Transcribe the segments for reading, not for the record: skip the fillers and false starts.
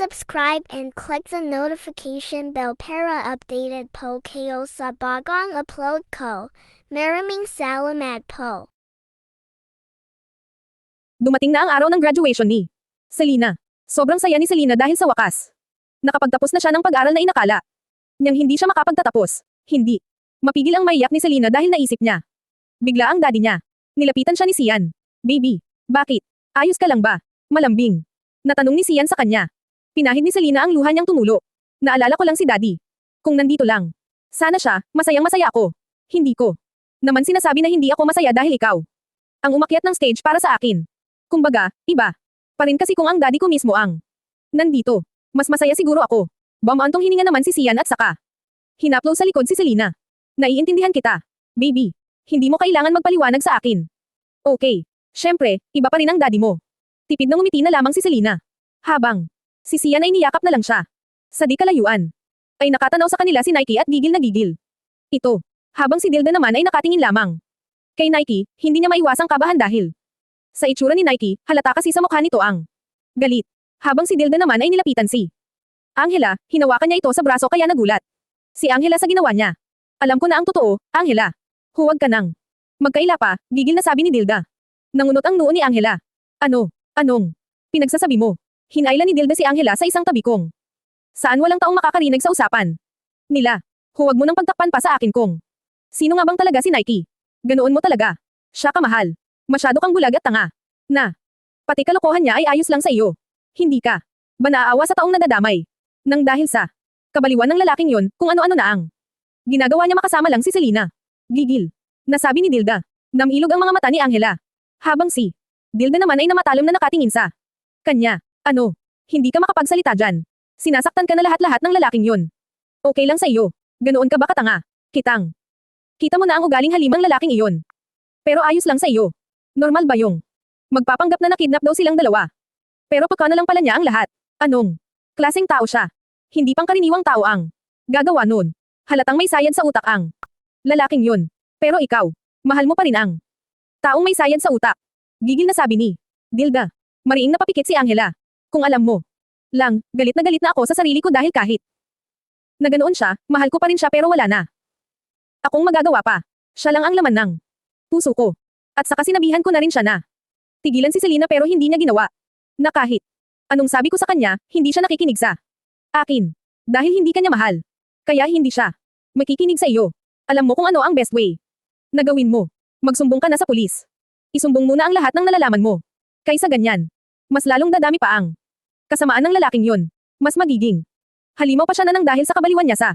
subscribe and click the notification bell para updated po kayo sa bagong upload ko. Maraming salamat po. Dumating na ang araw ng graduation ni Selena. Sobrang saya ni Selena dahil sa wakas. Nakapagtapos na siya ng pag-aral na inakala niyang hindi siya makapagtatapos. Hindi. Mapigil ang maiyak ni Selena dahil naisip niya. Bigla ang daddy niya. Nilapitan siya ni Sian. Baby, bakit? Ayos ka lang ba? Malambing. Natanong ni Sian sa kanya. Pinahid ni Selena ang luha niyang tumulo. Naalala ko lang si daddy. Kung nandito lang. Sana siya, masayang masaya ako. Hindi ko. Naman sinasabi na hindi ako masaya dahil ikaw ang umakyat ng stage para sa akin. Kumbaga, iba. Pa rin kasi kung ang daddy ko mismo ang nandito. Mas masaya siguro ako. Bamaantong hininga naman si Sian at saka hinaplo sa likod si Selena. Naiintindihan kita. Baby, hindi mo kailangan magpaliwanag sa akin. Okay. Syempre, iba pa rin ang daddy mo. Tipid na ngumiti na lamang si Selena. Habang si Sian ay niyakap na lang siya. Sa di kalayuan ay nakatanaw sa kanila si Nike at gigil na gigil. Ito. Habang si Dilda naman ay nakatingin lamang. Kay Nike, hindi niya maiwasang kabahan dahil sa itsura ni Nike, halata kasi sa mukha nito ang galit. Habang si Dilda naman ay nilapitan si Angela, hinawakan niya ito sa braso kaya nagulat si Angela sa ginawa niya. Alam ko na ang totoo, Angela. Huwag ka nang magkaila pa, gigil na sabi ni Dilda. Nangunot ang noo ni Angela. Anong pinagsasabi mo? Hinailan ni Dilda si Angela sa isang tabi kong saan walang taong makakarinig sa usapan nila. Huwag mo nang pagtakpan pa sa akin kong sino nga bang talaga si Nike? Ganoon mo talaga. Siya ka mahal. Masyado kang bulag at tanga. Na. Pati kalokohan niya ay ayos lang sa iyo. Hindi ka ba naaawa sa taong nadadamay? Nang dahil sa kabaliwan ng lalaking yon, kung ano-ano na ang ginagawa niya makasama lang si Selena. Gigil. Nasabi ni Dilda. Namilog ang mga mata ni Angela. Habang si Dilda naman ay namatalom na nakatingin sa kanya. Ano? Hindi ka makapagsalita dyan. Sinasaktan ka na lahat-lahat ng lalaking yon. Okay lang sa iyo. Ganoon ka ba katanga? Kita mo na ang ugaling halimang lalaking iyon. Pero ayos lang sa iyo. Normal ba yung magpapanggap na nakidnap daw silang dalawa? Pero pagka na lang pala niya ang lahat. Anong klaseng tao siya? Hindi pang karaniwang tao ang gagawa nun. Halatang may sayad sa utak ang lalaking yun. Pero ikaw, mahal mo pa rin ang taong may sayad sa utak. Gigil na sabi ni Dilda. Mariing napapikit si Angela. Kung alam mo lang, galit na ako sa sarili ko dahil kahit na ganoon siya, mahal ko pa rin siya pero wala na akong magagawa pa. Siya lang ang laman ng puso ko. At saka sinabihan ko na rin siya na tigilan si Selena pero hindi niya ginawa. Na kahit anong sabi ko sa kanya, hindi siya nakikinig sa akin. Dahil hindi kanya mahal. Kaya hindi siya makikinig sa iyo. Alam mo kung ano ang best way na gawin mo. Magsumbong ka na sa pulis. Isumbong muna ang lahat ng nalalaman mo. Kaysa ganyan, mas lalong dadami pa ang kasamaan ng lalaking yon. Mas magiging halimaw pa siya na nang dahil sa kabaliwan niya sa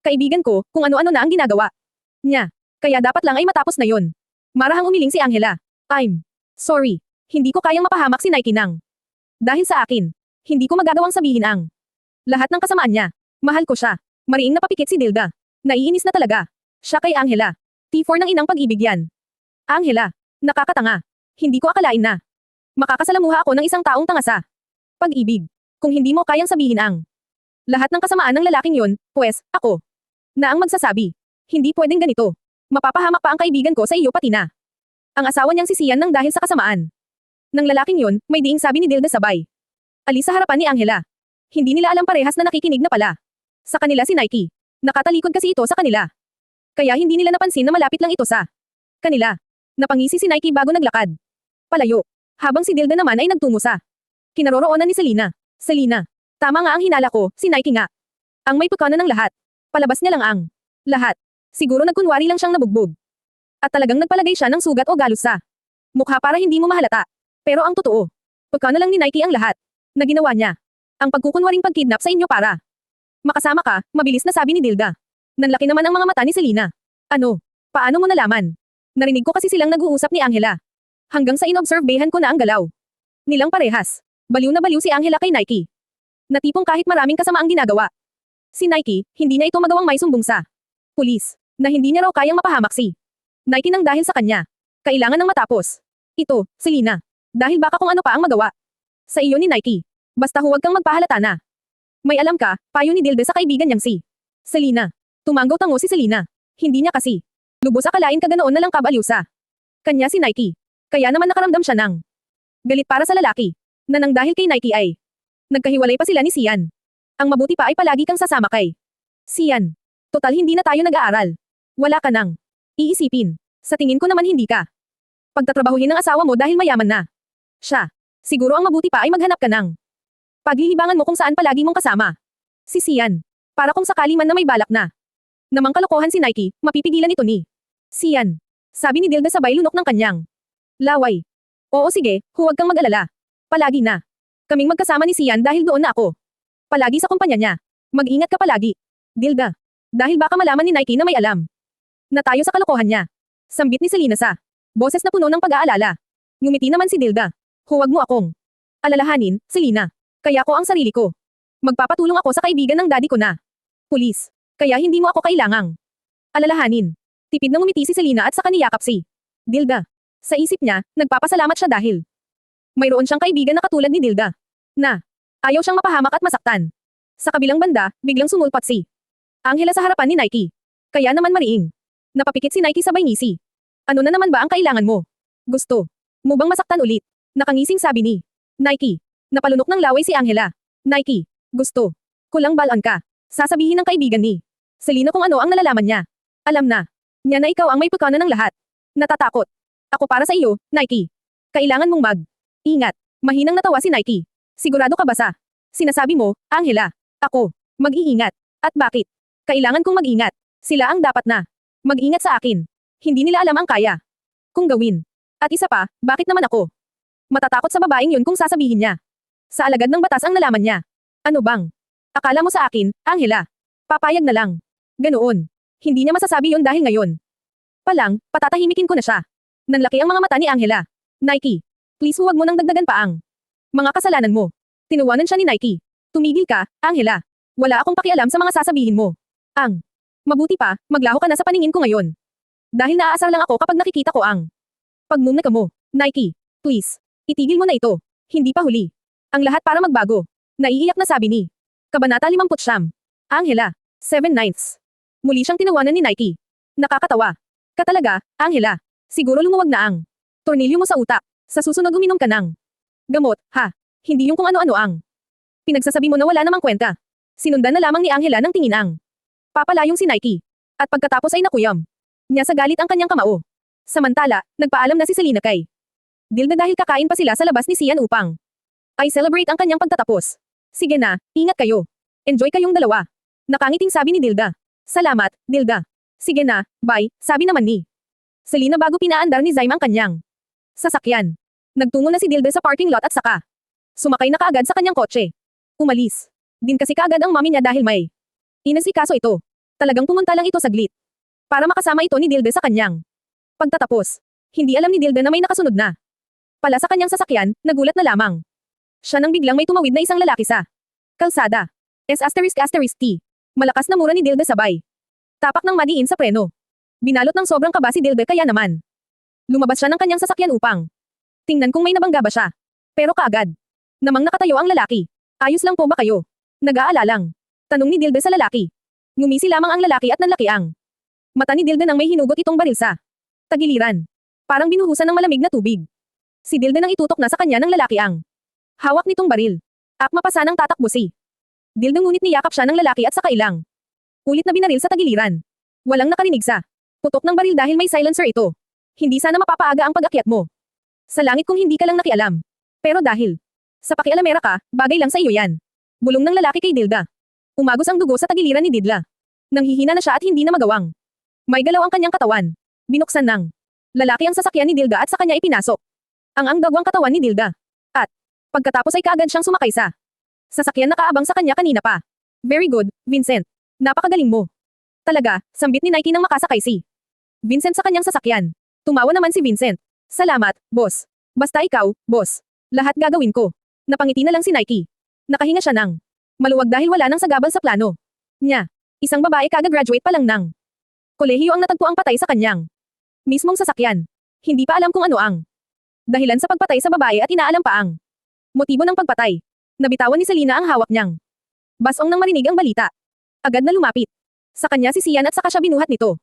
kaibigan ko, kung ano-ano na ang ginagawa niya. Kaya dapat lang ay matapos na yon. Marahang umiling si Angela. I'm sorry. Hindi ko kayang mapahamak si Nike nang dahil sa akin. Hindi ko magagawang sabihin ang lahat ng kasamaan niya. Mahal ko siya. Mariing napapikit si Dilda. Naiinis na talaga siya kay Angela. T4 ng inang pag-ibig yan. Angela, nakakatanga. Hindi ko akalain na makakasalamuha ako ng isang taong tanga sa pag-ibig. Kung hindi mo kayang sabihin ang lahat ng kasamaan ng lalaking yon, pues, ako na ang magsasabi. Hindi pwedeng ganito. Mapapahamak pa ang kaibigan ko sa iyo pati na ang asawa niyang si Sian nang dahil sa kasamaan ng lalaking yon, may diing sabi ni Dilda sabay. Alis sa harapan ni Angela. Hindi nila alam parehas na nakikinig na pala sa kanila si Nike. Nakatalikod kasi ito sa kanila. Kaya hindi nila napansin na malapit lang ito sa kanila. Napangisi si Nike bago naglakad palayo. Habang si Dilda naman ay nagtungo sa kinaroroonan ni Selena. Selena, tama nga ang hinala ko, si Nike nga ang may pagkana ng lahat. Palabas niya lang ang lahat. Siguro nagkunwari lang siyang nabugbog. At talagang nagpalagay siya ng sugat o galos sa mukha para hindi mo mahalata. Pero ang totoo, pagkana lang ni Nike ang lahat na ginawa niya. Ang pagkukunwaring pagkidnap sa inyo para makasama ka, mabilis na sabi ni Dilda. Nanlaki naman ang mga mata ni Selena. Ano? Paano mo nalaman? Narinig ko kasi silang nag-uusap ni Angela. Hanggang sa inobservehan ko na ang galaw nilang parehas. Baliw na baliw si Angela kay Nike. Na tipong kahit maraming kasama ang ginagawa si Nike, hindi niya ito magawang may sumbong sa pulis. Na hindi niya raw kayang mapahamak si Nike nang dahil sa kanya. Kailangan ng matapos ito, Selena. Dahil baka kung ano pa ang magawa sa iyo ni Nike. Basta huwag kang magpahalata na may alam ka, payo ni Dilda sa kaibigan niyang si Selena. Tumanggaw tango si Selena. Hindi niya kasi lubos akalain kaganoon na lang kabaliw sa kanya si Nike. Kaya naman nakaramdam siya ng galit para sa lalaki na nang dahil kay Nike ay Nagkahiwalay pa sila ni Sian. Ang mabuti pa ay palagi kang sasama kay Sian. Total hindi na tayo nag-aaral. Wala ka nang iisipin. Sa tingin ko naman hindi ka pagtatrabahuhin ng asawa mo dahil mayaman na siya. Siguro ang mabuti pa ay maghanap ka ng paglilibangan mo kung saan palagi mong kasama si Sian. Para kung sakali man na may balak na namang kalokohan si Nike, mapipigilan ito ni Sian. Sabi ni Dilda sabay lunok ng kanyang laway. Oo sige, huwag kang mag-alala. Palagi na kaming magkasama ni Sian dahil doon na ako palagi sa kumpanya niya. Mag-ingat ka palagi, Dilda. Dahil baka malaman ni Nike na may alam na tayo sa kalokohan niya. Sambit ni Selena sa boses na puno ng pag-aalala. Ngumiti naman si Dilda. Huwag mo akong alalahanin, Selena. Kaya ko ang sarili ko. Magpapatulong ako sa kaibigan ng daddy ko na pulis. Kaya hindi mo ako kailangang alalahanin. Tipid na ngumiti si Selena at saka niyakap si Dilda. Sa isip niya, nagpapasalamat siya dahil mayroon siyang kaibigan na katulad ni Dilda na ayaw siyang mapahamak at masaktan. Sa kabilang banda, biglang sumulpat si Angela sa harapan ni Nike. Kaya naman mariing napapikit si Nike sabay ngisi. Ano na naman ba ang kailangan mo? Gusto mo bang masaktan ulit? Nakangising sabi ni Nike. Napalunok ng laway si Angela. Nike, gusto ko lang balon ka. Sasabihin ng kaibigan ni Selena kung ano ang nalalaman niya. Alam na niya na ikaw ang may pagkana ng lahat. Natatakot ako para sa iyo, Nike. Kailangan mong mag-ingat. Mahinang natawa si Nike. Sigurado ka ba sa sinasabi mo, Angela? Ako, mag-iingat. At bakit? Kailangan kong mag-ingat. Sila ang dapat na mag-ingat sa akin. Hindi nila alam ang kaya kung gawin. At isa pa, bakit naman ako matatakot sa babaeng yun kung sasabihin niya? Sa alagad ng batas ang nalaman niya. Ano bang akala mo sa akin, Angela? Papayag na lang. Ganoon. Hindi niya masasabi yon dahil ngayon palang, patatahimikin ko na siya. Nanlaki ang mga mata ni Angela. Nike, please huwag mo nang dagdagan pa ang mga kasalanan mo. Tinuwanan siya ni Nike. Tumigil ka, Angela. Wala akong pakialam sa mga sasabihin mo. Ang mabuti pa, maglaho ka na sa paningin ko ngayon. Dahil naaasar lang ako kapag nakikita ko ang pagmumeka mo. Nike, please, itigil mo na ito. Hindi pa huli. Ang lahat para magbago. Naiiyak na sabi ni Kabanata 59. Angela, 7/9. Muli siyang tinawanan ni Nike. Nakakatawa ka talaga, Angela. Siguro lumuwag na ang tornilyo mo sa utak. Sa susunod uminom ka ng gamot, ha? Hindi yung kung ano-ano ang pinagsasabi mo na wala namang kwenta. Sinundan na lamang ni Angela ng tingin ang papalayong si Nike. At pagkatapos ay nakuyam niya sa galit ang kanyang kamao. Samantala, nagpaalam na si Selena kay Dilda dahil kakain pa sila sa labas ni Sian upang ay celebrate ang kanyang pagtatapos. Sige na, ingat kayo. Enjoy kayong dalawa. Nakangiting sabi ni Dilda. Salamat, Dilda. Sige na, bye, sabi naman ni Selena bago pinaandar ni Zaim ang kanyang sasakyan. Nagtungo na si Dilda sa parking lot at saka sumakay na kaagad sa kanyang kotse. Umalis din kasi kaagad ang mami niya dahil may inasikaso ito. Talagang pumunta lang ito saglit para makasama ito ni Dilda sa kanyang pagtatapos. Hindi alam ni Dilda na may nakasunod na pala sa kanyang sasakyan, nagulat na lamang siya nang biglang may tumawid na isang lalaki sa kalsada. S***T. Malakas na mura ni Dilda sabay tapak ng madiin sa preno. Binalot ng sobrang kaba si Dilda kaya naman lumabas siya ng kanyang sasakyan upang tingnan kung may nabangga ba siya. Pero kaagad namang nakatayo ang lalaki. Ayos lang po ba kayo? Nag-aalalang tanong ni Dilda sa lalaki. Ngumisi lamang ang lalaki at nanlaki ang mata ni Dilda nang may hinugot itong baril sa tagiliran. Parang binuhusan ng malamig na tubig. Si Dilda nang itutok na sa kanya ng lalaki ang hawak nitong baril. Akma pa sanang tatakbo si Dilda ngunit niyakap siya ng lalaki at saka ilang ulit na binaril sa tagiliran. Walang nakarinig sa putok ng baril dahil may silencer ito. Hindi sana mapapaaga ang pag-akyat mo sa langit kung hindi ka lang nakialam. Pero dahil sa pakialamera ka, bagay lang sa iyo yan. Bulong ng lalaki kay Dilda. Umagos ang dugo sa tagiliran ni Dilda. Nanghihina na siya at hindi na magawang may galaw ang kanyang katawan. Binuksan ng lalaki ang sasakyan ni Dilda at sa kanya ipinasok ang dagwang katawan ni Dilda. At pagkatapos ay kaagad siyang sumakay sa sasakyan na kaabang sa kanya kanina pa. Very good, Vincent. Napakagaling mo. Talaga, sambit ni Nike nang makasakay si Vincent sa kanyang sasakyan. Tumawa naman si Vincent. Salamat, boss. Basta ikaw, boss. Lahat gagawin ko. Napangiti na lang si Nike. Nakahinga siya ng maluwag dahil wala nang sagabal sa plano niya. Isang babae kaga-graduate pa lang ng kolehiyo ang natagpo ang patay sa kanyang mismong sasakyan. Hindi pa alam kung ano ang dahilan sa pagpatay sa babae at inaalam pa ang motibo ng pagpatay. Nabitawan ni Selena ang hawak niyang basong nang marinig ang balita. Agad na lumapit sa kanya si Sian at saka siya binuhat nito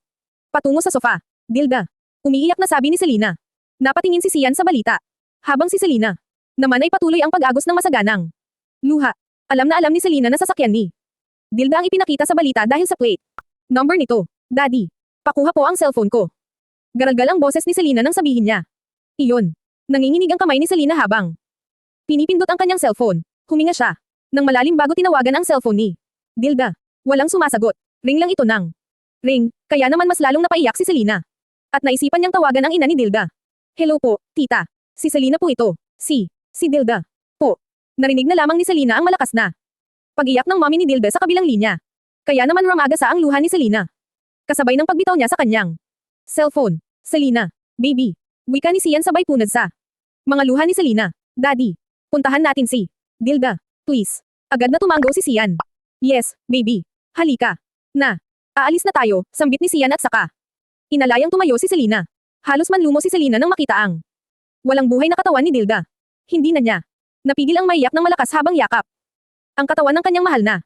patungo sa sofa. Dilda. Umiiyak na sabi ni Selena. Napatingin si Sian sa balita. Habang si Selena naman ay patuloy ang pag-agos ng masaganang Luha. Alam na alam ni Selena na sasakyan ni Dilda ang ipinakita sa balita dahil sa plate number nito. Daddy, pakuha po ang cellphone ko. Garagal ang boses ni Selena nang sabihin niya. Iyon. Nanginginig ang kamay ni Selena habang pinipindot ang kanyang cellphone. Huminga siya nang malalim bago tinawagan ang cellphone ni Dilda. Walang sumasagot. Ring lang ito nang ring, kaya naman mas lalong napaiyak si Selena. At naisipan niyang tawagan ang ina ni Dilda. Hello po, tita. Si Selena po ito. Si Dilda. Po. Narinig na lamang ni Selena ang malakas na pag-iyak ng mommy ni Dilda sa kabilang linya. Kaya naman ramagasa ang luha ni Selena. Kasabay ng pagbitaw niya sa kanyang cellphone. Selena, baby. Wika ni Sian sabay punad sa mga luha ni Selena. Daddy, puntahan natin si Dilda, please. Agad na tumanggo si Sian. Yes, baby. Halika. Na. Aalis na tayo, sambit ni Sian at saka inalayang tumayo si Selena. Halos manlumo si Selena nang makita ang walang buhay na katawan ni Dilda. Hindi na niya napigil ang maiyak ng malakas habang yakap ang katawan ng kanyang mahal na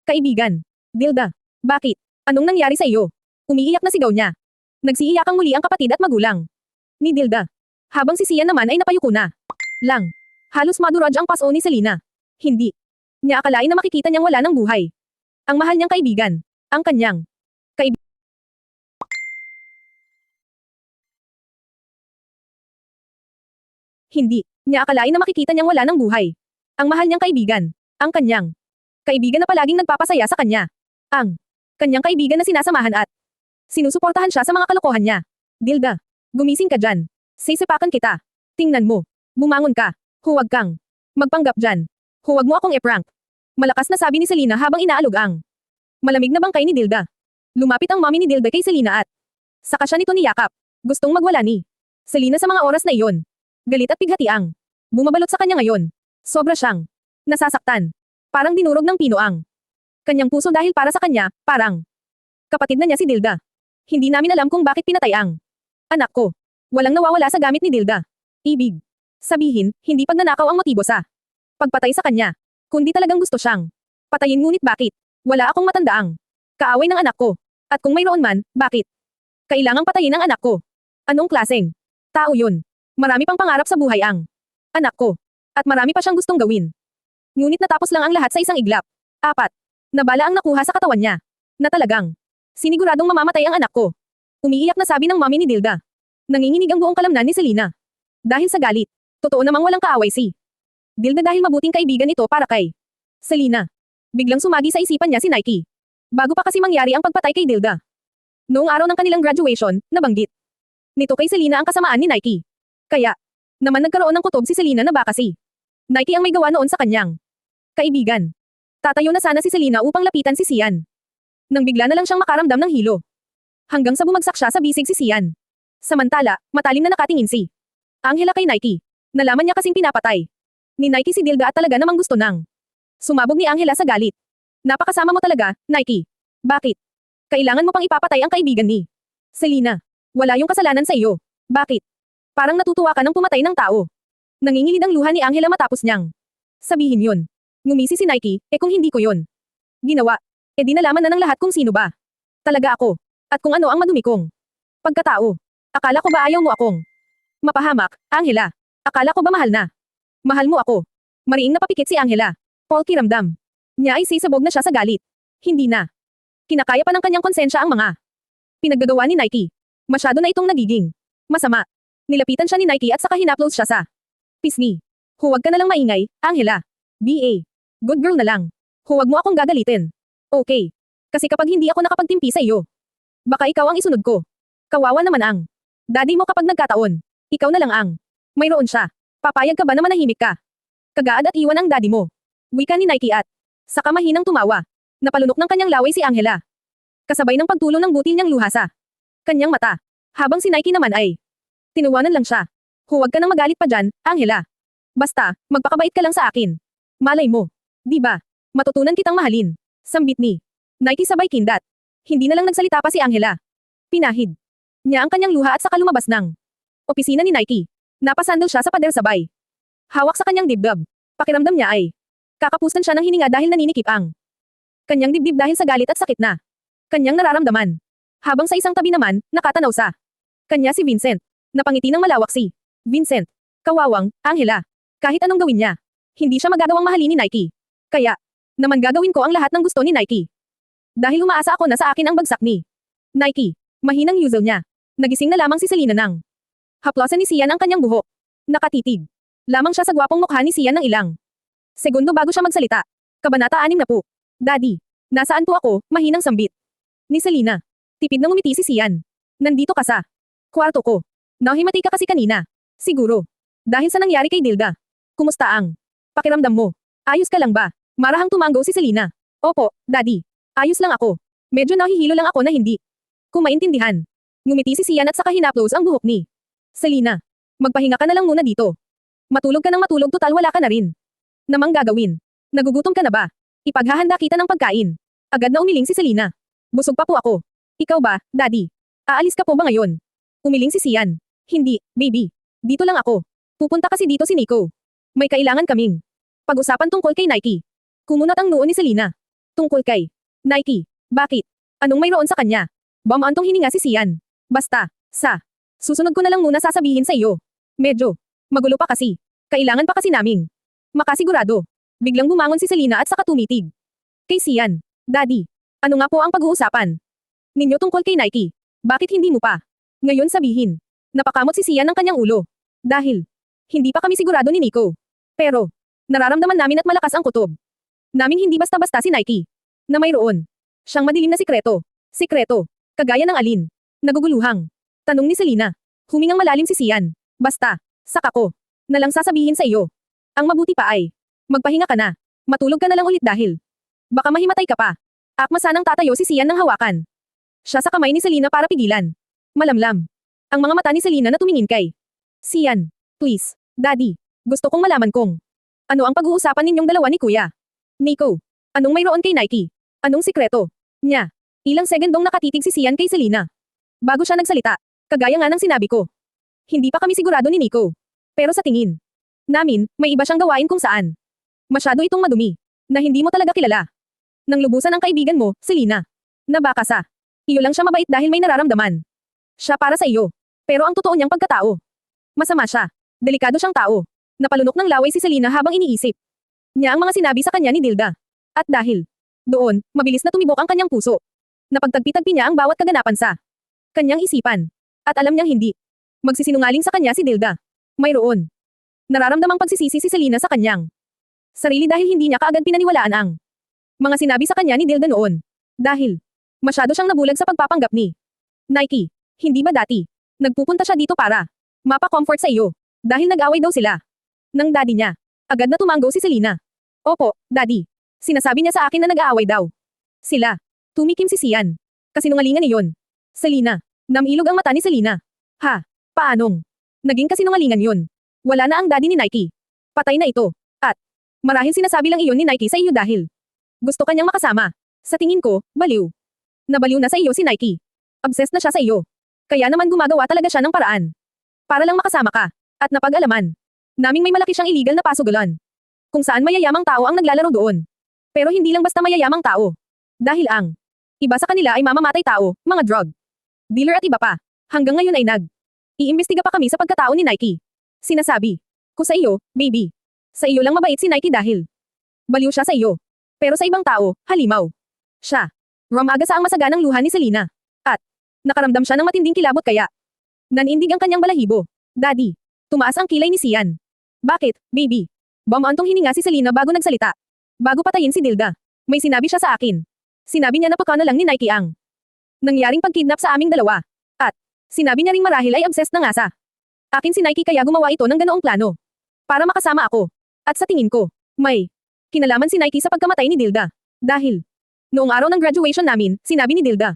kaibigan. Dilda, bakit? Anong nangyari sa iyo? Umiiyak na sigaw niya. Nagsiiyakang muli ang kapatid at magulang ni Dilda. Habang si Sian naman ay napayuko na lang. Halos maduraj ang paso ni Selena. Hindi niya akalain na makikita niyang wala ng buhay ang mahal niyang kaibigan. Ang kanyang Hindi niya akalain na makikita niyang wala ng buhay ang mahal niyang kaibigan. Ang kanyang kaibigan na palaging nagpapasaya sa kanya. Ang kanyang kaibigan na sinasamahan at sinusuportahan siya sa mga kalokohan niya. Dilda, gumising ka dyan. Sisipakan kita. Tingnan mo. Bumangon ka. Huwag kang magpanggap dyan. Huwag mo akong iprank. Malakas na sabi ni Selena habang inaalog ang malamig na bangkay ni Dilda. Lumapit ang mommy ni Dilda kay Selena at saka siya nito niyakap. Gustong magwala ni Selena sa mga oras na iyon. Galit at pighati ang bumabalot sa kanya ngayon. Sobra siyang nasasaktan. Parang dinurog ng pino ang kanyang puso dahil para sa kanya, parang kapatid na niya si Dilda. Hindi namin alam kung bakit pinatay ang anak ko. Walang nawawala sa gamit ni Dilda. Ibig sabihin, hindi pagnanakaw ang motibo sa pagpatay sa kanya. Kundi talagang gusto siyang patayin, ngunit bakit? Wala akong matandaang kaaway ng anak ko. At kung mayroon man, bakit kailangang patayin ang anak ko? Anong klaseng tao yun? Marami pang pangarap sa buhay ang anak ko. At marami pa siyang gustong gawin. Ngunit natapos lang ang lahat sa isang iglap. 4. Nabala ang nakuha sa katawan niya. Na talagang siniguradong mamamatay ang anak ko. Umiiyak na sabi ng mommy ni Dilda. Nanginginig ang buong kalamnan ni Selena. Dahil sa galit. Totoo namang walang kaaway si Dilda dahil mabuting kaibigan ito para kay Selena. Biglang sumagi sa isipan niya si Nike. Bago pa kasi mangyari ang pagpatay kay Dilda. Noong araw ng kanilang graduation, nabanggit nito kay Selena ang kasamaan ni Nike. Kaya naman nagkaroon ng kutob si Selena na baka si Nike ang may gawa noon sa kanyang kaibigan. Tatayo na sana si Selena upang lapitan si Sian. Nang bigla na lang siyang makaramdam ng hilo. Hanggang sa bumagsak siya sa bisig si Sian. Samantala, matalim na nakatingin si Angela kay Nike. Nalaman niya kasing pinapatay ni Nike si Dilda at talaga namang gusto nang sumabog ni Angela sa galit. Napakasama mo talaga, Nike. Bakit? Kailangan mo pang ipapatay ang kaibigan ni Selena. Wala yung kasalanan sa iyo. Bakit? Parang natutuwa ka ng pumatay ng tao. Nangingilid ang luha ni Angela matapos niyang sabihin yun. Ngumisi si Nike, kung hindi ko yun ginawa, di nalaman na ng lahat kung sino ba talaga ako. At kung ano ang madumi kong pagkatao. Akala ko ba ayaw mo akong mapahamak, Angela? Akala ko ba mahal na? Mahal mo ako. Mariing napapikit si Angela. Paul kiramdam niya ay sisabog na siya sa galit. Hindi na kinakaya pa ng kanyang konsensya ang mga pinaggagawa ni Nike. Masyado na itong nagiging masama. Nilapitan siya ni Nike at saka hinaplos siya sa pisngi. Huwag ka na lang maingay, Angela. B.A. Good girl na lang. Huwag mo akong gagalitin. Okay. Kasi kapag hindi ako nakapagtimpi sa iyo, baka ikaw ang isunod ko. Kawawa naman ang daddy mo kapag nagkataon. Ikaw na lang ang mayroon siya. Papayag ka ba na manahimik ka? Kagaad at iwan ang daddy mo. Wika ni Nike at saka mahinang tumawa. Napalunok ng kanyang laway si Angela. Kasabay ng pagtulo ng butil niyang luha sa kanyang mata. Habang si Nike naman ay tinuwanan lang siya. Huwag ka nang magalit pa dyan, Angela. Basta, magpakabait ka lang sa akin. Malay mo. Di ba? Matutunan kitang mahalin. Sambit ni Nike sabay kindat. Hindi na lang nagsalita pa si Angela. Pinahid niya ang kanyang luha at saka lumabas ng opisina ni Nike. Napasandal siya sa pader sabay hawak sa kanyang dibdib. Pakiramdam niya ay kakapustan siya ng hininga dahil naninikip ang kanyang dibdib dahil sa galit at sakit na kanyang nararamdaman. Habang sa isang tabi naman, nakatanaw sa kanya si Vincent. Napangiti ng malawak si Vincent. Kawawang, Angela. Kahit anong gawin niya, hindi siya magagawang mahalin ni Nike. Kaya, naman gagawin ko ang lahat ng gusto ni Nike. Dahil umaasa ako na sa akin ang bagsak ni Nike. Mahinang yuzel niya. Nagising na lamang si Selena nang haplosan ni Sian ang kanyang buhok. Nakatitig lamang siya sa gwapong mukha ni Sian ng ilang segundo bago siya magsalita. Kabanata 6 na po. Daddy, nasaan po ako? Mahinang sambit ni Selena. Tipid na ngumiti si Sian. Nandito ka sa kwarto ko. Nahimatay ka kasi kanina. Siguro. Dahil sa nangyari kay Dilda. Kumusta ang pakiramdam mo? Ayos ka lang ba? Marahang tumanggo si Selena. Opo, Daddy. Ayos lang ako. Medyo nahihilo lang ako na hindi kung maintindihan. Ngumiti si Sian at saka hinaplos ang buhok ni Selena. Magpahinga ka na lang muna dito. Matulog ka ng matulog total wala ka na rin namang gagawin. Nagugutom ka na ba? Ipaghahanda kita ng pagkain. Agad na umiling si Selena. Busog pa po ako. Ikaw ba, Daddy? Aalis ka po ba ngayon? Umiling si Sian. Hindi, baby. Dito lang ako. Pupunta kasi dito si Nico. May kailangan kaming pag-usapan tungkol kay Nike. Kumunat ang noo ni Selena. Tungkol kay Nike. Bakit? Anong mayroon sa kanya? Bamantong hininga si Sian. Basta, susunod ko na lang muna sasabihin sa iyo. Medyo magulo pa kasi. Kailangan pa kasi naming makasigurado. Biglang bumangon si Selena at saka tumitig kay Sian. Daddy, ano nga po ang pag-uusapan ninyo tungkol kay Nike? Bakit hindi mo pa ngayon sabihin? Napakamot si Sian ng kanyang ulo. Dahil hindi pa kami sigurado ni Nico. Pero nararamdaman namin at malakas ang kutob naming hindi basta-basta si Nike na mayroon siyang madilim na sikreto. Sikreto. Kagaya ng alin? Naguguluhang tanong ni Selena. Humingang malalim si Sian. Basta, saka ko na lang sasabihin sa iyo. Ang mabuti pa ay magpahinga ka na. Matulog ka na lang ulit dahil baka mahimatay ka pa. Akma sanang tatayo si Sian ng hawakan siya sa kamay ni Selena para pigilan. Malamlam ang mga mata ni Selena na tumingin kay Sian. Please, Daddy. Gusto kong malaman kung ano ang pag-uusapan ninyong dalawa ni Kuya Nico. Anong mayroon kay Nike? Anong sikreto niya? Ilang segundong nakatitig si Sian kay Selena bago siya nagsalita. Kagaya nga ng sinabi ko. Hindi pa kami sigurado ni Nico. Pero sa tingin namin, may iba siyang gawain kung saan masyado itong madumi na hindi mo talaga kilala. Nang lubusan ang kaibigan mo, Selena, na baka sa iyo lang siya mabait dahil may nararamdaman siya para sa iyo. Pero ang totoo niyang pagkatao, masama siya. Delikado siyang tao. Napalunok ng laway si Selena habang iniisip niya ang mga sinabi sa kanya ni Dilda. At dahil doon, mabilis na tumibok ang kanyang puso. Napagtagpi-tagpi niya ang bawat kaganapan sa kanyang isipan. At alam niyang hindi magsisinungaling sa kanya si Dilda. Mayroon nararamdamang pagsisisi si Selena sa kanyang sarili dahil hindi niya kaagad pinaniwalaan ang mga sinabi sa kanya ni Dilda noon. Dahil masyado siyang nabulag sa pagpapanggap ni Nike. Hindi ba dati nagpupunta siya dito para mapa-comfort sa iyo? Dahil nag-away daw sila ng daddy niya. Agad na tumanggo si Selena. Opo, Daddy. Sinasabi niya sa akin na nag-aaway daw sila. Tumikim si Sian. Kasinungalingan niyon. Selena. Namilog ang mata ni Selena. Ha? Paanong naging kasinungalingan yun? Wala na ang daddy ni Nike. Patay na ito. At marahil sinasabi lang iyon ni Nike sa iyo dahil gusto kanyang makasama. Sa tingin ko, baliw. Nabaliw na sa iyo si Nike. Obsessed na siya sa iyo. Kaya naman gumagawa talaga siya ng paraan para lang makasama ka. At napag-alaman naming may malaki siyang illegal na pasugalan. Kung saan mayayamang tao ang naglalaro doon. Pero hindi lang basta mayayamang tao. Dahil ang iba sa kanila ay mamamatay tao, mga drug dealer at iba pa. Hanggang ngayon ay iimbestiga pa kami sa pagkatao ni Nike. Sinasabi ko sa iyo, baby. Sa iyo lang mabait si Nike dahil baliw siya sa iyo. Pero sa ibang tao, halimaw siya. Rumaga sa ang masaganang luha ni Selena. At nakaramdam siya ng matinding kilabot kaya nanindig ang kanyang balahibo. Daddy. Tumaas ang kilay ni Sian. Bakit, baby? Bamantong hininga si Selena bago nagsalita. Bago patayin si Dilda. May sinabi siya sa akin. Sinabi niya na pagka na lang ni Nike ang nangyaring pagkidnap sa aming dalawa. At sinabi niya ring marahil ay obsessed na nga sa akin si Nike kaya gumawa ito ng ganoong plano. Para makasama ako. At sa tingin ko, may kinalaman si Nike sa pagkamatay ni Dilda. Dahil noong araw ng graduation namin, sinabi ni Dilda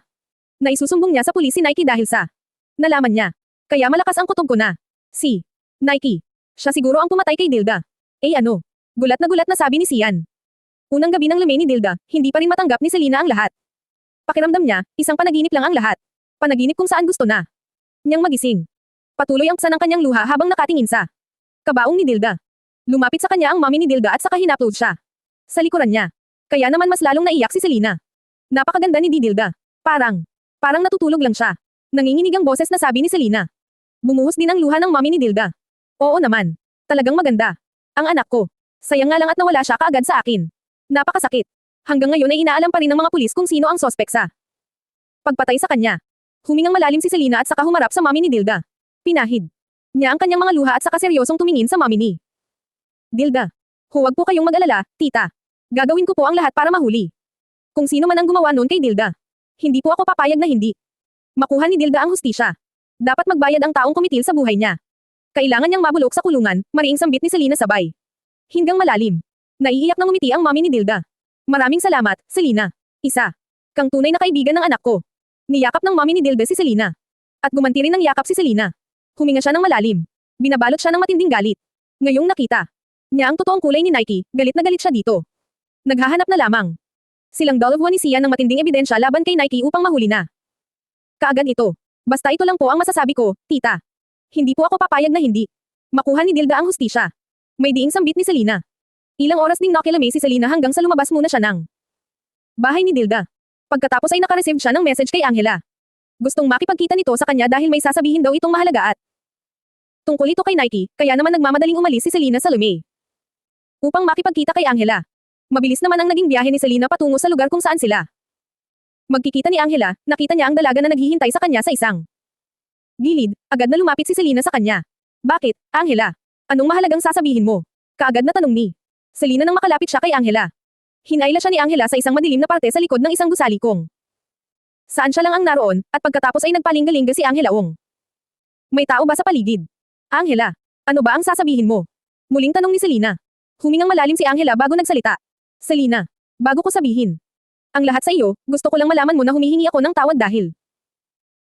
na isusumbong niya sa pulis si Nike dahil sa nalaman niya. Kaya malakas ang kutob ko na si Nike. Siya siguro ang pumatay kay Dilda. Ano? Gulat na sabi ni Sian. Unang gabi ng lamay ni Dilda, hindi pa rin matanggap ni Selena ang lahat. Pakiramdam niya, isang panaginip lang ang lahat. Panaginip kung saan gusto na niyang magising. Patuloy ang ng kanyang luha habang nakatingin sa kabaong ni Dilda. Lumapit sa kanya ang mami ni Dilda at saka hinapload siya sa likuran niya. Kaya naman mas lalong naiyak si Selena. Napakaganda ni Dilda. Parang natutulog lang siya. Nanginginig ang boses na sabi ni Selena. Bumuhos din ang luha ng mami ni Dilda. Oo naman. Talagang maganda. Ang anak ko. Sayang nga lang at nawala siya kaagad sa akin. Napakasakit. Hanggang ngayon ay inaalam pa rin ng mga pulis kung sino ang sospek sa pagpatay sa kanya. Humingang malalim si Selena at saka humarap sa mami ni Dilda. Pinahid niya ang kanyang mga luha at saka seryosong tumingin sa mami ni Dilda. Huwag po kayong mag-alala, tita. Gagawin ko po ang lahat para mahuli kung sino man ang gumawa noon kay Dilda. Hindi po ako papayag na hindi makuha ni Dilda ang hustisya. Dapat magbayad ang taong kumitil sa buhay niya. Kailangan niyang mabulok sa kulungan, mariing sambit ni Selena sabay. Hinggang malalim. Naiiyak nang umiti ang mami ni Dilda. Maraming salamat, Selena. Isa kang tunay na kaibigan ng anak ko. Niyakap ng mami ni Dilda si Selena. At gumanti rin ng yakap si Selena. Huminga siya ng malalim. Binabalot siya ng matinding galit. Ngayong nakita niya ang totoong kulay ni Nike, galit na galit siya dito. Naghahanap na lamang silang dalawa ni Sian ng matinding ebidensya laban kay Nike upang mahuli na kaagad ito. Basta ito lang po ang masasabi ko, tita. Hindi po ako papayag na hindi makuha ni Dilda ang hustisya. May diing sambit ni Selena. Ilang oras ding nakilame si Selena hanggang sa lumabas muna siya ng bahay ni Dilda. Pagkatapos ay nakareceive siya ng message kay Angela. Gustong makipagkita nito sa kanya dahil may sasabihin daw itong mahalaga at tungkol ito kay Nike, kaya naman nagmamadaling umalis si Selena sa Lume upang makipagkita kay Angela. Mabilis naman ang naging biyahe ni Selena patungo sa lugar kung saan sila magkikita ni Angela. Nakita niya ang dalaga na naghihintay sa kanya sa isang gilid. Agad na lumapit si Selena sa kanya. Bakit, Angela? Anong mahalagang sasabihin mo? Kaagad na tanong ni Selena nang makalapit siya kay Angela. Hinayla siya ni Angela sa isang madilim na parte sa likod ng isang gusali kung saan siya lang ang naroon, at pagkatapos ay nagpalingga-lingga si Angela ong may tao ba sa paligid? Angela, ano ba ang sasabihin mo? Muling tanong ni Selena. Humingang malalim si Angela bago nagsalita. Selena, bago ko sabihin ang lahat sa iyo, gusto ko lang malaman mo na humihingi ako ng tawad dahil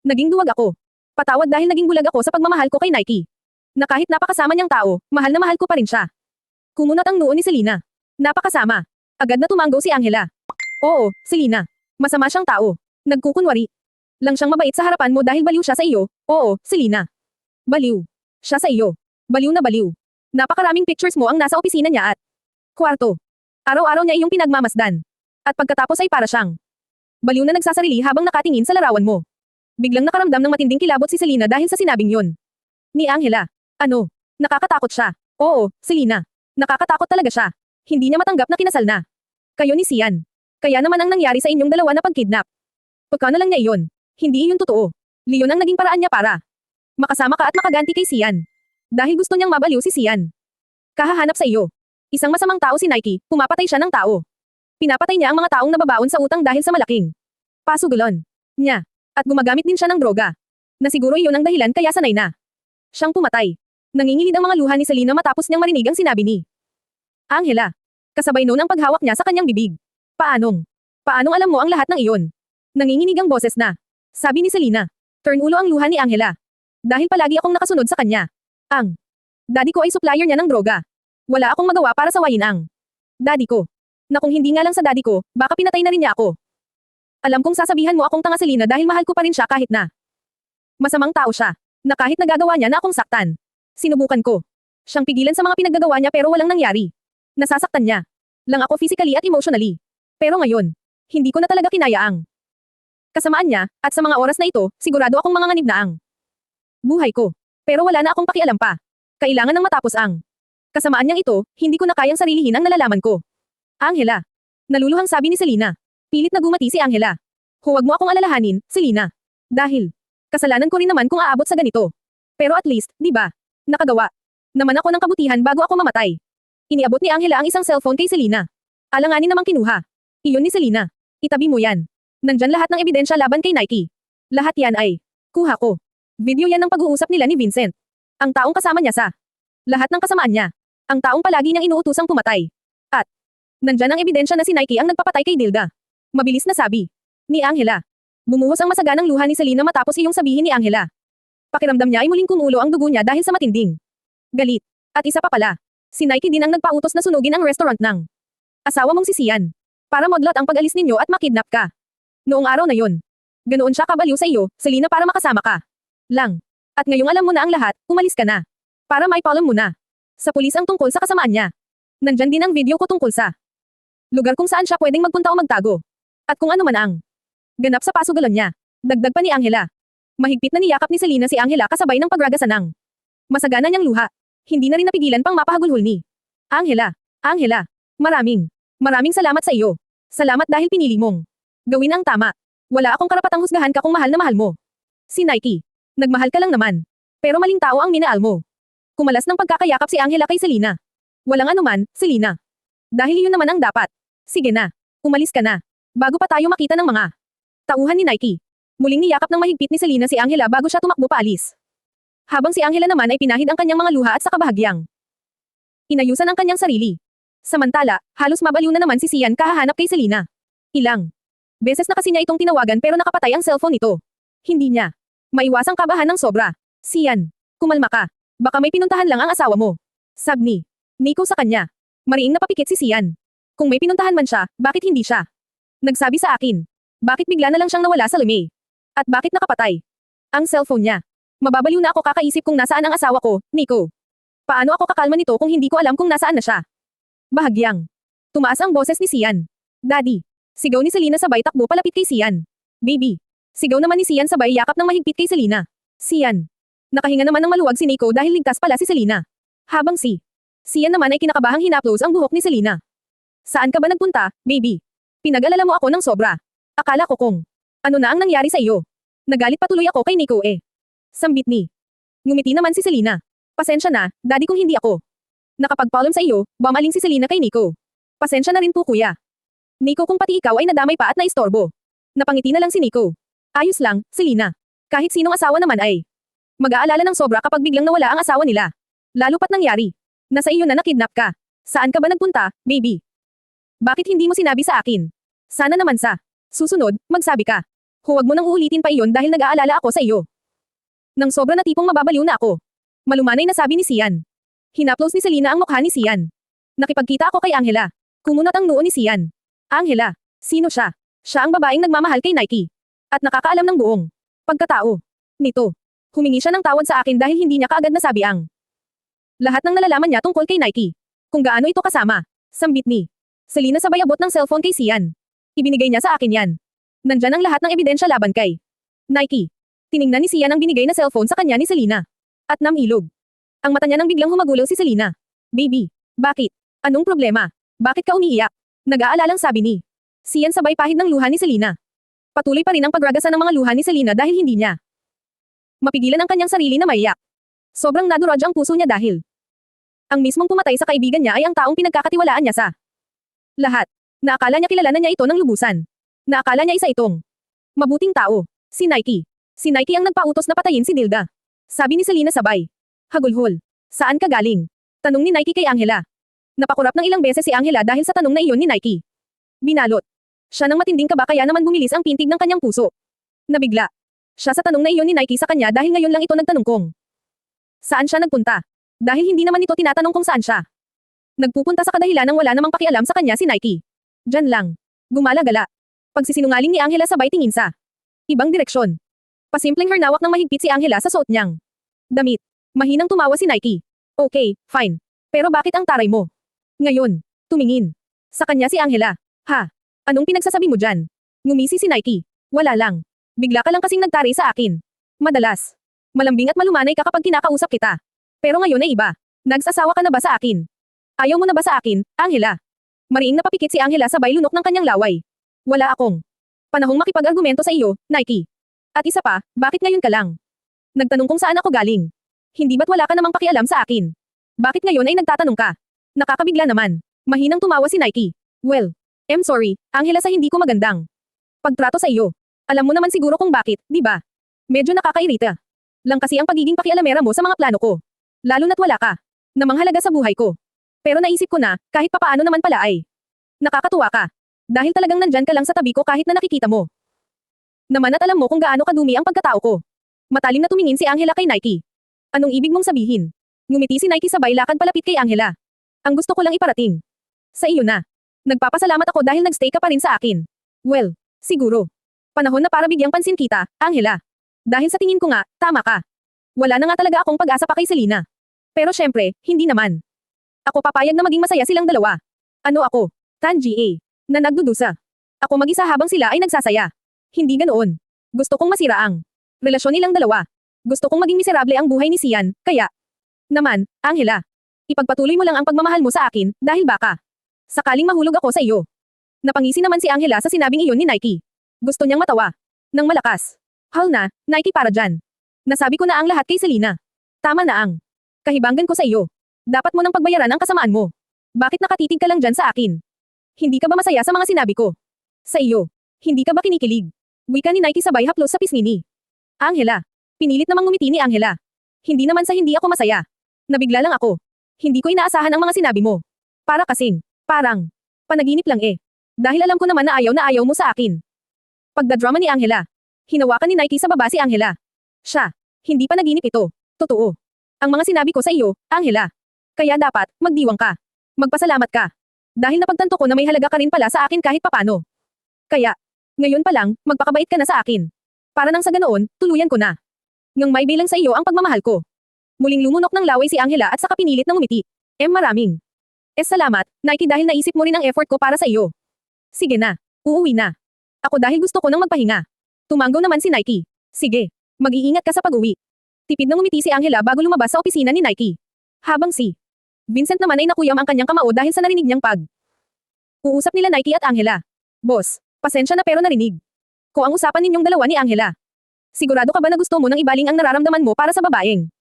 naging duwag ako. Patawad dahil naging bulag ako sa pagmamahal ko kay Nike. Na kahit napakasama niyang tao, mahal na mahal ko pa rin siya. Kumunot ang noo ni Selena. Napakasama. Agad na tumanggo si Angela. Oo, Selena. Masama siyang tao. Nagkukunwari lang siyang mabait sa harapan mo dahil baliw siya sa iyo. Oo, Selena. Baliw siya sa iyo. Baliw na baliw. Napakaraming pictures mo ang nasa opisina niya at kwarto. Araw-araw niya iyong pinagmamasdan. At pagkatapos ay para siyang baliw na nagsasarili habang nakatingin sa larawan mo. Biglang nakaramdam ng matinding kilabot si Selena dahil sa sinabing yon ni Angela. Ano? Nakakatakot siya. Oo, Selena. Nakakatakot talaga siya. Hindi niya matanggap na kinasal na kayo ni Sian. Kaya naman ang nangyari sa inyong dalawa na pagkidnap. Pagka na lang niya iyon. Hindi iyon totoo. Leon ang naging paraan niya para makasama ka at makaganti kay Sian. Dahil gusto niyang mabaliw si Sian. Kahahanap sa iyo. Isang masamang tao si Nike, pumapatay siya ng tao. Pinapatay niya ang mga taong nababaon sa utang dahil sa malaking pasugulon niya. At gumagamit din siya ng droga. Na siguro iyon ang dahilan kaya sanay na siyang pumatay. Nangingilid ang mga luha ni Selena matapos niyang marinig ang sinabi ni Angela. Kasabay noon ang paghawak niya sa kanyang bibig. Paanong alam mo ang lahat ng iyon? Nanginginig ang boses na sabi ni Selena. Turn ulo ang luha ni Angela. Dahil palagi akong nakasunod sa kanya. Ang daddy ko ay supplier niya ng droga. Wala akong magawa para sawayin ang daddy ko. Na kung hindi nga lang sa daddy ko, baka pinatay na rin niya ako. Alam kong sasabihan mo akong tanga, Selena, dahil mahal ko pa rin siya kahit na masamang tao siya. Na kahit nagagawa niya na akong saktan. Sinubukan ko siyang pigilan sa mga pinaggagawa niya pero walang nangyari. Nasasaktan niya lang ako physically at emotionally. Pero ngayon, hindi ko na talaga kinaya ang kasamaan niya, at sa mga oras na ito, sigurado akong manganganib na ang buhay ko. Pero wala na akong pakialam pa. Kailangan nang matapos ang kasamaan niyang ito, hindi ko na kayang sarilihin ang nalalaman ko. Angela. Naluluhang sabi ni Selena. Pilit na gumati si Angela. Huwag mo akong alalahanin, Selena. Dahil kasalanan ko rin naman kung aabot sa ganito. Pero at least, di ba? Nakagawa naman ako ng kabutihan bago ako mamatay. Iniabot ni Angela ang isang cellphone kay Selena. Alanganin namang kinuha iyon ni Selena. Itabi mo yan. Nandyan lahat ng ebidensya laban kay Nike. Lahat yan ay kuha ko. Video yan ng pag-uusap nila ni Vincent. Ang taong kasama niya sa lahat ng kasamaan niya. Ang taong palagi niyang inuutusang pumatay. At nandyan ang ebidensya na si Nike ang nagpapatay kay Dilda. Mabilis na sabi ni Angela. Bumuhos ang masaganang luha ni Selena matapos iyong sabihin ni Angela. Pakiramdam niya ay muling kumulo ang dugo niya dahil sa matinding galit. At isa pa pala, si Nike din ang nagpautos na sunugin ang restaurant ng asawa mong si Sian. Para modlot ang pag-alis ninyo at makidnap ka. Noong araw na yon. Ganoon siya kabaliw sa iyo, Selena, para makasama ka lang. At ngayong alam mo na ang lahat, umalis ka na. Para maipaalam mo na sa pulis ang tungkol sa kasamaan niya. Nandyan din ang video ko tungkol sa lugar kung saan siya pwedeng magpunta o magtago. At kung ano man ang ganap sa pasugalan niya. Dagdag pa ni Angela. Mahigpit na niyakap ni Selena si Angela kasabay ng pagragasa ng masagana niyang luha. Hindi na rin napigilan pang mapahagulhol ni Angela. Angela, Maraming salamat sa iyo. Salamat dahil pinili mong gawin ang tama. Wala akong karapatang husgahan ka kung mahal na mahal mo. Si Nike. Nagmahal ka lang naman. Pero maling tao ang minaal mo. Kumalas ng pagkakayakap si Angela kay Selena. Walang anuman, Selena. Dahil yun naman ang dapat. Sige na. Umalis ka na. Bago pa tayo makita ng mga tauhan ni Nike. Muling niyakap ng mahigpit ni Selena si Angela bago siya tumakbo paalis. Habang si Angela naman ay pinahid ang kanyang mga luha at sa kabahagyang inayusan ang kanyang sarili. Samantala, halos mabaliw na naman si Sian kahahanap kay Selena. Ilang beses na kasi niya itong tinawagan pero nakapatay ang cellphone nito. Hindi niya maiwasang kabahan ng sobra. Sian, kumalma ka. Baka may pinuntahan lang ang asawa mo. Sabi ni Nico sa kanya. Mariing napapikit si Sian. Kung may pinuntahan man siya, bakit hindi siya nagsabi sa akin? Bakit bigla na lang siyang nawala sa lume? At bakit nakapatay ang cellphone niya? Mababaliw na ako kakaisip kung nasaan ang asawa ko, Nico. Paano ako kakalma nito kung hindi ko alam kung nasaan na siya? Bahagyang tumaas ang boses ni Sian. Daddy. Sigaw ni Selena sabay takbo palapit kay Sian. Baby. Sigaw naman ni Sian sabay yakap ng mahigpit kay Selena. Sian. Nakahinga naman ng maluwag si Nico dahil ligtas pala si Selena. Habang si Sian naman ay kinakabahang hinaplos ang buhok ni Selena. Saan ka ba nagpunta, baby? Pinag-alala mo ako ng sobra. Akala ko kung ano na ang nangyari sa iyo. Nagalit patuloy ako kay Nico eh. Sambit ni. Ngumiti naman si Selena. Pasensya na, daddy kung hindi ako nakapagpaalam sa iyo, bumaling si Selena kay Nico. Pasensya na rin po kuya. Nico kung pati ikaw ay nadamay pa at naistorbo. Napangiti na lang si Nico. Ayos lang, Selena. Kahit sinong asawa naman ay mag-aalala ng sobra kapag biglang nawala ang asawa nila. Lalo pat nangyari. Nasa iyo na nakidnap ka. Saan ka ba nagpunta, baby? Bakit hindi mo sinabi sa akin? Sana naman sa susunod, magsabi ka. Huwag mo nang uulitin pa iyon dahil nag-aalala ako sa iyo. Nang sobra na tipong mababaliw na ako. Malumanay na sabi ni Sian. Hinaplos ni Selena ang mukha ni Sian. Nakipagkita ako kay Angela. Kumunot ang noo ni Sian. Angela, sino siya? Siya ang babaeng nagmamahal kay Nike. At nakakaalam ng buong pagkatao nito. Humingi siya ng tawad sa akin dahil hindi niya kaagad nasabi ang lahat ng nalalaman niya tungkol kay Nike. Kung gaano ito kasama. Sambit ni Selena sabay abot ng cellphone kay Sian. Ibinigay niya sa akin yan. Nandyan ang lahat ng ebidensya laban kay Nike. Tiningnan ni Sian ang binigay na cellphone sa kanya ni Selena. At namhilog. Ang mata niya nang biglang humagulaw si Selena. Baby, bakit? Anong problema? Bakit ka umiiyak? Nag-aalalang sabi ni Sian sabay pahid ng luha ni Selena. Patuloy pa rin ang pagragasan ng mga luha ni Selena dahil hindi niya mapigilan ang kanyang sarili na maiyak. Sobrang nadurog ang puso niya dahil ang mismong pumatay sa kaibigan niya ay ang taong pinagkakatiwalaan niya sa lahat. Naakala niya kilala na niya ito ng lubusan. Naakala niya isa itong mabuting tao. Si Nike. Si Nike ang nagpautos na patayin si Dilda. Sabi ni Selena sabay. Hagulhol. Saan ka galing? Tanong ni Nike kay Angela. Napakurap ng ilang beses si Angela dahil sa tanong na iyon ni Nike. Binalot. Siya ng matinding kaba kaya naman bumilis ang pintig ng kanyang puso. Nabigla. Siya sa tanong na iyon ni Nike sa kanya dahil ngayon lang ito nagtanong kung saan siya nagpunta. Dahil hindi naman ito tinatanong kung saan siya nagpupunta sa kadahilan ng wala namang pakialam sa kanya si Nike. Diyan lang. Gumala-gala. Pagsisinungaling ni Angela sabay tingin sa ibang direksyon. Pasimpleng hernawak ng mahigpit si Angela sa suot niyang damit. Mahinang tumawa si Nike. Okay, fine. Pero bakit ang taray mo? Ngayon, tumingin sa kanya si Angela. Ha? Anong pinagsasabi mo dyan? Ngumisi si Nike. Wala lang. Bigla ka lang kasing nagtari sa akin. Madalas. Malambing at malumanay ka kapag kinakausap kita. Pero ngayon ay iba. Nagsasawa ka na ba sa akin? Ayaw mo na ba sa akin, Angela? Mariing napapikit si Angela sabay lunok ng kanyang laway. Wala akong panahong makipag-argumento sa iyo, Nike. At isa pa, bakit ngayon ka lang nagtanong kung saan ako galing? Hindi ba't wala ka namang pakialam sa akin? Bakit ngayon ay nagtatanong ka? Nakakabigla naman. Mahinang tumawa si Nike. Well, I'm sorry, Angela sa hindi ko magandang pagtrato sa iyo. Alam mo naman siguro kung bakit, di ba? Medyo nakakairita lang kasi ang pagiging pakialamera mo sa mga plano ko. Lalo na't wala ka namang halaga sa buhay ko. Pero naisip ko na, kahit papaano naman pala ay nakakatuwa ka. Dahil talagang nandyan ka lang sa tabi ko kahit na nakikita mo naman at alam mo kung gaano kadumi ang pagkatao ko. Matalim na tumingin si Angela kay Nike. Anong ibig mong sabihin? Ngumiti si Nike sabay lakad palapit kay Angela. Ang gusto ko lang iparating sa iyo na. Nagpapasalamat ako dahil nagstay ka pa rin sa akin. Well, siguro. Panahon na para bigyang pansin kita, Angela. Dahil sa tingin ko nga, tama ka. Wala na nga talaga akong pag-asa pa kay Selena. Pero syempre, hindi naman. Ako papayag na maging masaya silang dalawa. Ano ako? Tanji A. Na nagdudusa. Ako mag-isa habang sila ay nagsasaya. Hindi ganoon. Gusto kong masira ang relasyon nilang dalawa. Gusto kong maging miserable ang buhay ni Sian, kaya naman, Angela. Ipagpatuloy mo lang ang pagmamahal mo sa akin, dahil baka Sakaling mahulog ako sa iyo. Napangisi naman si Angela sa sinabing iyon ni Nike. Gusto niyang matawa. Nang malakas. Hal na, Nike para dyan. Nasabi ko na ang lahat kay Selena. Tama na ang kahibanggan ko sa iyo. Dapat mo nang pagbayaran ang kasamaan mo. Bakit nakatitig ka lang dyan sa akin? Hindi ka ba masaya sa mga sinabi ko? Sa iyo. Hindi ka ba kinikilig? Wika ni Nike sabay haplos sa pisngi ni Angela. Pinilit namang ngumiti ni Angela. Hindi naman sa hindi ako masaya. Nabigla lang ako. Hindi ko inaasahan ang mga sinabi mo. Para kasing, parang, panaginip lang eh. Dahil alam ko naman na ayaw mo sa akin. Pagdadrama ni Angela. Hinawakan ni Nike sa baba si Angela. Siya, hindi pa naginip ito. Totoo. Ang mga sinabi ko sa iyo, Angela. Kaya dapat, magdiwang ka. Magpasalamat ka. Dahil napagtanto ko na may halaga ka rin pala sa akin kahit papano. Kaya, ngayon pa lang, magpakabait ka na sa akin. Para nang sa ganoon, tuluyan ko na. Ngang may bilang sa iyo ang pagmamahal ko. Muling lumunok ng laway si Angela at saka pinilit ng umiti. Maraming. Salamat, Nike dahil naisip mo rin ang effort ko para sa iyo. Sige na, uuwi na. Ako dahil gusto ko nang magpahinga. Tumanggaw naman si Nike. Sige, mag-iingat ka sa pag-uwi. Tipid ng umiti si Angela bago lumabas sa opisina ni Nike. Habang si Vincent naman ay nakuyam ang kanyang kamao dahil sa narinig niyang uusap nila Nike at Angela. Boss, pasensya na pero narinig ko ang usapan ninyong dalawa ni Angela. Sigurado ka ba na gusto mo nang ibaling ang nararamdaman mo para sa babaeng?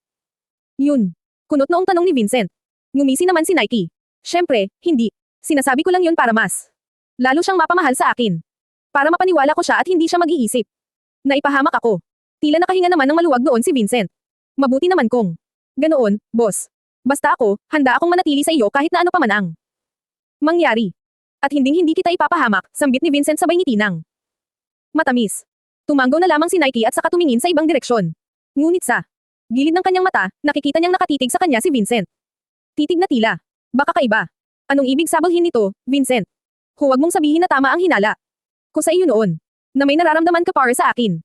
Yun. Kunot noong tanong ni Vincent. Ngumisi naman si Nike. Syempre, hindi. Sinasabi ko lang yun para mas lalo siyang mapamahal sa akin. Para mapaniwala ko siya at hindi siya mag-iisip. Naipahamak ako. Tila nakahinga naman ng maluwag noon si Vincent. Mabuti naman kung ganoon, boss. Basta ako, handa akong manatili sa iyo kahit na ano pa man ang mangyari. At hindi kita ipapahamak, sambit ni Vincent sabay ngiti ng matamis. Tumanggaw na lamang si Nike at saka tumingin sa ibang direksyon. Ngunit sa gilid ng kanyang mata, nakikita niyang nakatitig sa kanya si Vincent. Titig na tila. Baka kaiba. Anong ibig sabihin nito, Vincent? Huwag mong sabihin na tama ang hinala ko sa iyo noon. Na may nararamdaman ka para sa akin.